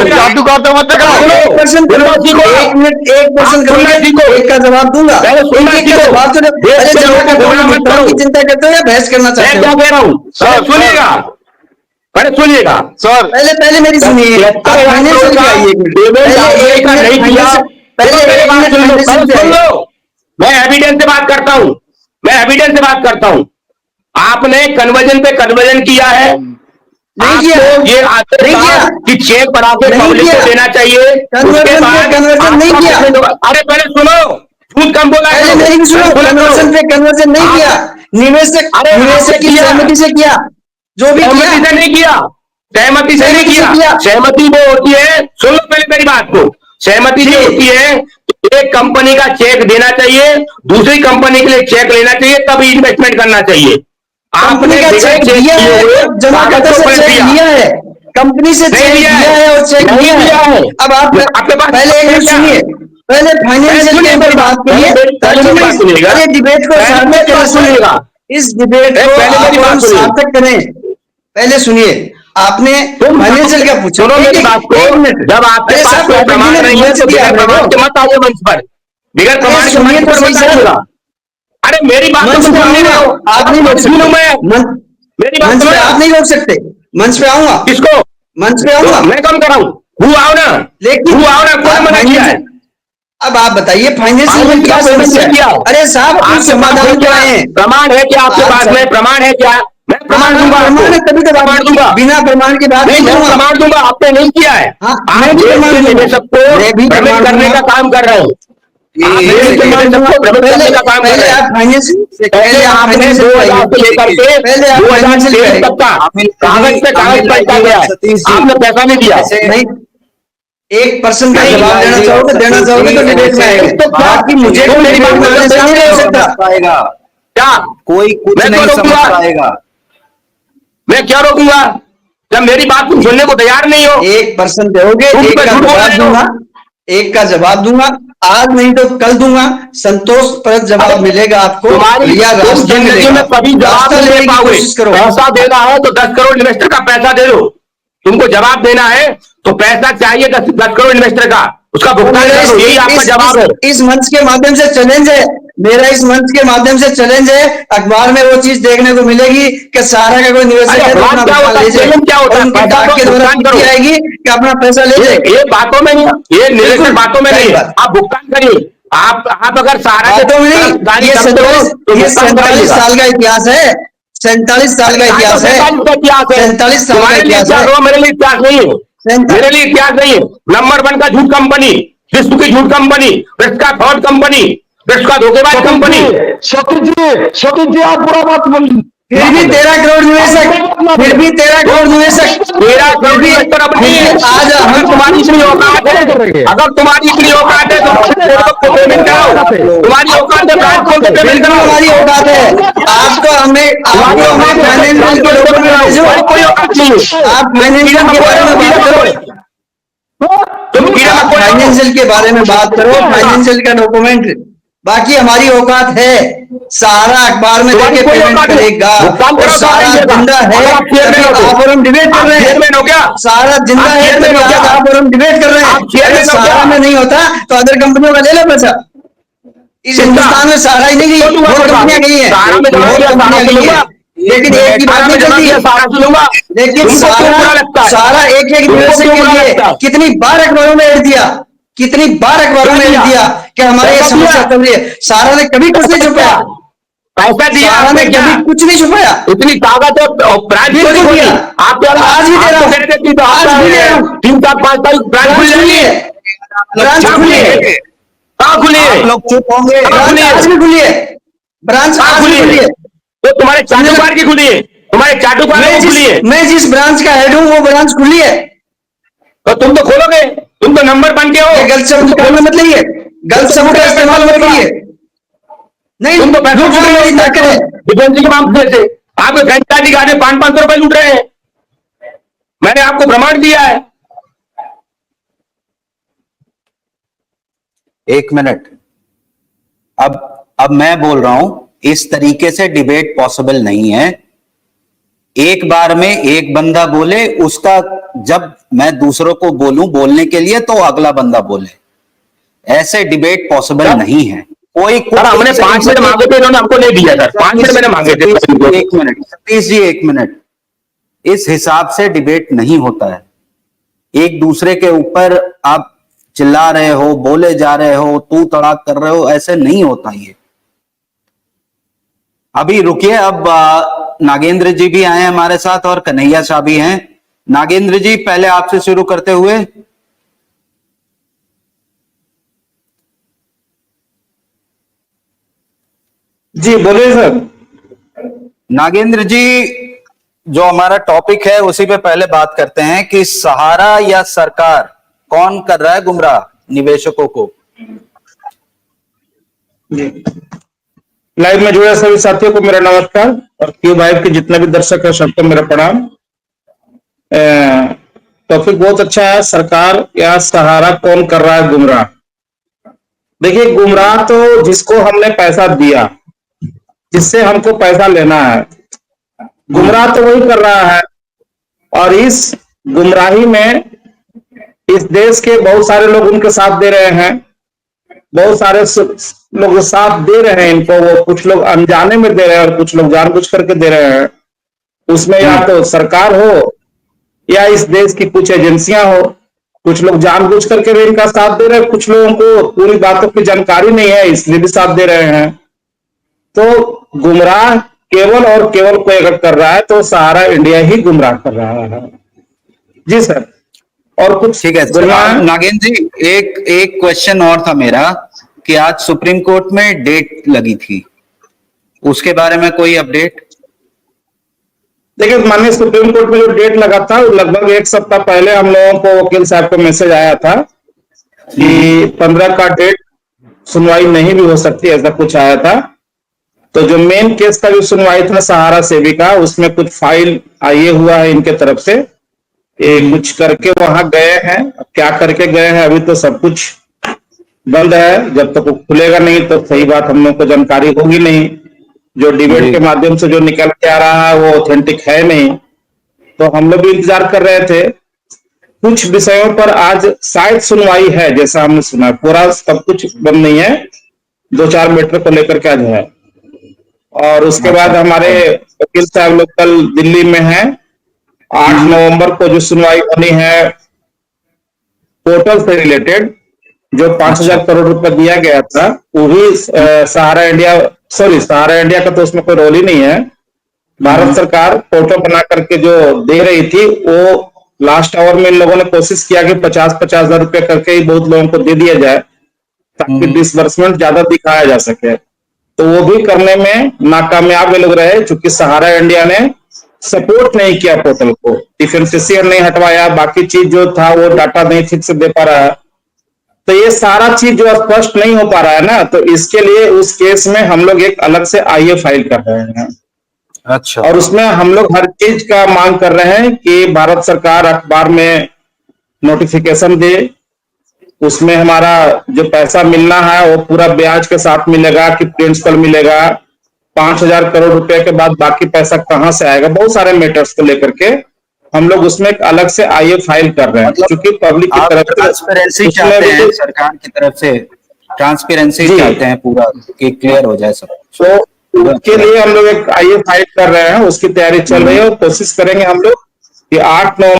जादू करते मत एक मिनट एक का जवाब दूंगा। जवाब की चिंता करते हो या बहस करना चाहते हो? क्या कह रहा हूँ सुनिएगा, पहले सुनिएगा सर। पहले मेरी सुनिए। मैं एविडेंस से बात करता हूं, आपने कन्वर्जन पे कन्वर्जन किया है, नहीं किया, ये नहीं किया कि चेक बना के पब्लिक को देना चाहिए। कन्वर्जन नहीं किया। अरे पहले सुनो, झूठ कम बोला, पहले मेरी भी सुनो। कन्वर्जन पे कन्वर्जन नहीं किया, निवेशक की सहमति से किया, जो भी किया सहमति से नहीं किया, सहमति से नहीं किया। सहमति वो होती है, सुन लो पहले मेरी बात को, सहमति जो होती है एक कंपनी का चेक देना चाहिए, दूसरी कंपनी के लिए चेक लेना चाहिए, तब इन्वेस्टमेंट करना चाहिए। आपने का चेक दिया है, जमा खाता से चेक लिया है, कंपनी से चेक लिया है और चेक लिया है। अब आप पहले एक मिनट सुनिए, पहले फाइनेंशियल के ऊपर बात करिए, अरे डिबेट को सार्थक सुनिएगा, इस डिबेट को आप सार्थक करें। पहले सुनिए, आपने फाइनेंशियल का पूछा, जब आपके पास कोई प्रमाण नहीं है तो बिना प्रमाण के मत आइए मंच पर, बिगड़ प्रमाण के मंच पर मत आइएगा। अरे मेरी बात तो सुन नहीं रहे हो, आप नहीं रोक सकते, मेरी बात मंच पे आप नहीं रोक सकते। मंच पे आऊंगा, किसको मंच पे आऊंगा, मैं कम कर रहा हूँ, आओ ना, लेकिन आओ ना, कौन मना किया है? अब आप बताइए फाइनेंशियल में क्या समस्या है? अरे साहब आप समाधान क्या है? प्रमाण है क्या आपके पास में? प्रमाण है क्या? मैं प्रमाण दूंगा, तभी तो प्रमाण दूंगा, बिना प्रमाण के बात नहीं करूंगा। प्रमाण दूंगा, आपने नहीं किया है, आप निवेशक को भ्रमित करने का काम कर रहे हो। पहले आप फाइनेंशियल पहले आपने 2000 से लेकर के 2023 तक का कागज पे कागज पैसा गया है, आपने पैसा नहीं दिया। नहीं, 1% का जवाब देना चाहोगे तो डिबेट में आएगा, तो बाकी मुझे तो मेरी बात नहीं हो सकता क्या? कोई कुछ नहीं समझ पाएगा। मैं क्या रोकूंगा जब मेरी बात तुम सुनने को तैयार नहीं हो? 1% दोगे, एक का जवाब दूंगा, आज नहीं तो कल दूंगा, संतोषप्रद जवाब मिलेगा आपको। जिंदगी में कभी जवाब नहीं दे पाओगे। पैसा देना है तो 10 करोड़ इन्वेस्टर का पैसा दे दो, तुमको जवाब देना है तो पैसा चाहिए 10 करोड़ इन्वेस्टर का, उसका भुगतान करो, यही आपका जवाब है। इस मंच के माध्यम से चैलेंज है मेरा, इस मंच के माध्यम से चैलेंज है, अखबार में वो चीज देखने को मिलेगी कि सारा का कोई निवेशक है तो अपना पैसा ले जाए, उनकी डाक के द्वारा आएगी कि अपना पैसा ले जाए। ये बातों में नहीं, ये निवेशक बातों में नहीं, आप भुगतान करिए। आप अगर सारा बातों में नहीं, ये 47 साल का इतिहास है, 47 साल का इतिहास है, 47 साल का इतिहास है। मेरे लिए इतिहास नहीं है, मेरे लिए इतिहास नहीं है। नंबर 1 का झूठ कंपनी, विश्व की झूठ कंपनी, विश्व का फ्रॉड कंपनी, विश्व का धोखेबाज कंपनी। शकील जी आप बुरा मत बोलिए। फिर भी 13 करोड़ निवेशक, 13 करोड़ आज हम तुम्हारी इतनी औकात है, अगर तुम्हारी इतनी औकात है तो पेमेंट कराओ, तुम्हारी औकात है ब्रांच खोल के पेमेंट कराओ, हमारी औकात है। आपको हमें फाइनेंशियल के लोगों में कोई औकात नहीं है। आप फाइनेंशियल के बारे में बात करो, फाइनेंशियल के बारे में बात करो, फाइनेंशियल का डॉक्यूमेंट, बाकी हमारी औकात है, सारा अखबार में देके पेमेंट करेगा और सारा जिंदा है। आप और हम डिबेट कर रहे हैं, सारा जिंदा है आप और हम डिबेट कर रहे हैं। सारा में नहीं होता तो अदर कंपनियों का ले लो पैसा। इस हिंदुस्तान में सारा ही नहीं गई, बहुत कंपनियां गई है, बहुत कंपनियां गई है, लेकिन एक ही बात नहीं चलती है। लेकिन सारा एक निवेशक के लिए कितनी बार अखबारों में ऐड दिया, कितनी बार अखबारों में ऐड दिया कि हमारे ये समस्या चल रही है। सारा ने कभी कुछ नहीं छुपाया, पैसा दिया सारा ने कभी कुछ नहीं छुपाया, इतनी ताकत है ब्रांच को दिया। आप आज भी दे रहा हूँ, आज भी दे रहा हूँ, 3 4 5 ब्रांच खुल जाएगी, ब्रांच खुलिए, कहाँ खुलिए, लोग चुप होंगे, आज भी खुलिए, ब्रांच आज भी खुलिए, तो तुम्हारे चाटुकार की खुलिए, तुम्हारे चाटुकार की खुलिए। मैं जिस ब्रांच का हेड हूँ वो ब्रांच खुली है, तो तुम तो खोलोगे, तुम तो नंबर बन के हो। गलत शब्द बोलने मत लइए, गलत शब्द का इस्तेमाल मत करिए। नहीं, तुम तो पैसा ना करें डिफेंस के मामले से आपके फ्रेंचाइजी का 500 रुपए लूट रहे हैं, मैंने आपको प्रमाण दिया है। 1 मिनट, अब मैं बोल रहा हूं, इस तरीके से डिबेट पॉसिबल नहीं है। एक बार में एक बंदा बोले, उसका जब मैं दूसरों को बोलूं बोलने के लिए तो अगला बंदा बोले, ऐसे डिबेट पॉसिबल नहीं है। कोई सर हमने 5 मिनट मांगे थे, इन्होंने हमको नहीं दिया सर, 5 मिनट मैंने मांगे थे। एक मिनट सतीश जी, एक मिनट। इस हिसाब से डिबेट नहीं होता है। एक दूसरे के ऊपर आप चिल्ला रहे हो, बोले जा रहे हो, तू तड़ाक कर रहे हो, ऐसे नहीं होता ये। अभी रुकिए, अब नागेंद्र जी भी आए हमारे साथ और कन्हैया शाह भी हैं। नागेंद्र जी, पहले आपसे शुरू करते हुए। जी बोलिए सर। नागेंद्र जी, जो हमारा टॉपिक है उसी पे पहले बात करते हैं कि सहारा या सरकार, कौन कर रहा है गुमराह निवेशकों को? लाइव में जुड़े सभी साथियों को मेरा नमस्कार, और क्यूब लाइव के जितने भी दर्शक हैं सबको मेरा प्रणाम। टॉपिक बहुत अच्छा है, सरकार या सहारा, कौन कर रहा है गुमराह। देखिए, गुमराह तो जिसको हमने पैसा दिया, जिससे हमको पैसा लेना है, गुमराह तो वही कर रहा है। और इस गुमराही में इस देश के बहुत सारे लोग उनके साथ दे रहे हैं, बहुत सारे लोग साथ दे रहे हैं इनको। वो कुछ लोग अनजाने में दे रहे हैं और कुछ लोग जानबूझ करके दे रहे हैं। उसमें या तो सरकार हो या इस देश की कुछ एजेंसियां हो। कुछ लोग जानबूझ करके भी इनका साथ दे रहे हैं, कुछ लोगों को पूरी बातों की जानकारी नहीं है इसलिए भी साथ दे रहे हैं। तो गुमराह केवल और केवल कोई अगर कर रहा है तो सहारा इंडिया ही गुमराह कर रहा है। जी सर। और कुछ ठीक है नागेंद्र जी, एक क्वेश्चन और था मेरा कि आज सुप्रीम कोर्ट में डेट लगी थी, उसके बारे में कोई अपडेट? देखिए, माननीय सुप्रीम कोर्ट में जो डेट लगा था, लगभग 1 सप्ताह पहले हम लोगों को वकील साहब को मैसेज आया था कि 15 का डेट सुनवाई नहीं भी हो सकती, ऐसा कुछ आया था। तो जो मेन केस का जो सुनवाई था सहारा सेवी का, उसमें कुछ फाइल आए हुआ है इनके तरफ से, ये कुछ करके वहां गए हैं। क्या करके गए हैं अभी तो सब कुछ बंद है, जब तक वो खुलेगा नहीं तो सही बात हम लोग को जानकारी होगी नहीं। जो डिबेट के माध्यम से जो निकल के आ रहा है वो ऑथेंटिक है नहीं, तो हम लोग भी इंतजार कर रहे थे। कुछ विषयों पर आज शायद सुनवाई है, जैसा हमने सुना, पूरा सब कुछ बंद नहीं है, 2-4 मैटर को लेकर के आज है। और उसके बाद हमारे वकील साहब लोग कल दिल्ली में हैं। 8 नवंबर को जो सुनवाई होनी है पोर्टल से रिलेटेड, जो 5,000 करोड़ रुपए दिया गया था, वो भी सहारा इंडिया का तो उसमें कोई रोल ही नहीं है। भारत सरकार पोर्टल बना करके जो दे रही थी, वो लास्ट आवर में इन लोगों ने कोशिश किया कि 50-50 हजार रुपए करके ही बहुत लोगों को दे दिया जाए ताकि डिसबर्समेंट ज्यादा दिखाया जा सके। तो वो भी करने में नाकामयाब लोग रहे, चूंकि सहारा इंडिया ने सपोर्ट नहीं किया पोर्टल को, डिफरेंशिएशन नहीं हटवाया, बाकी चीज जो था वो डाटा नहीं ठीक से दे पा रहा है। तो ये सारा चीज जो स्पष्ट नहीं हो पा रहा है ना, तो इसके लिए उस केस में हम लोग एक अलग से आईए फाइल कर रहे हैं। अच्छा। और उसमें हम लोग हर चीज का मांग कर रहे हैं कि भारत सरकार अखबार में नोटिफिकेशन दे, उसमें हमारा जो पैसा मिलना है वो पूरा ब्याज के साथ मिलेगा कि प्रिंसिपल मिलेगा, 5,000 करोड़ रुपए के बाद बाकी पैसा कहां से आएगा, बहुत सारे मैटर्स को लेकर के हम लोग उसमें एक अलग से आईए फाइल कर रहे हैं। क्योंकि पब्लिक की तरफ से ट्रांसपेरेंसी चाहते हैं, सरकार की तरफ से ट्रांसपेरेंसी चाहते हैं पूरा कि क्लियर हो जाए सब। तो उसके लिए हम लोग एक आईए फाइल कर रहे हैं, उसकी तैयारी चल रही है और कोशिश करेंगे हम लोग कि 8 नवंबर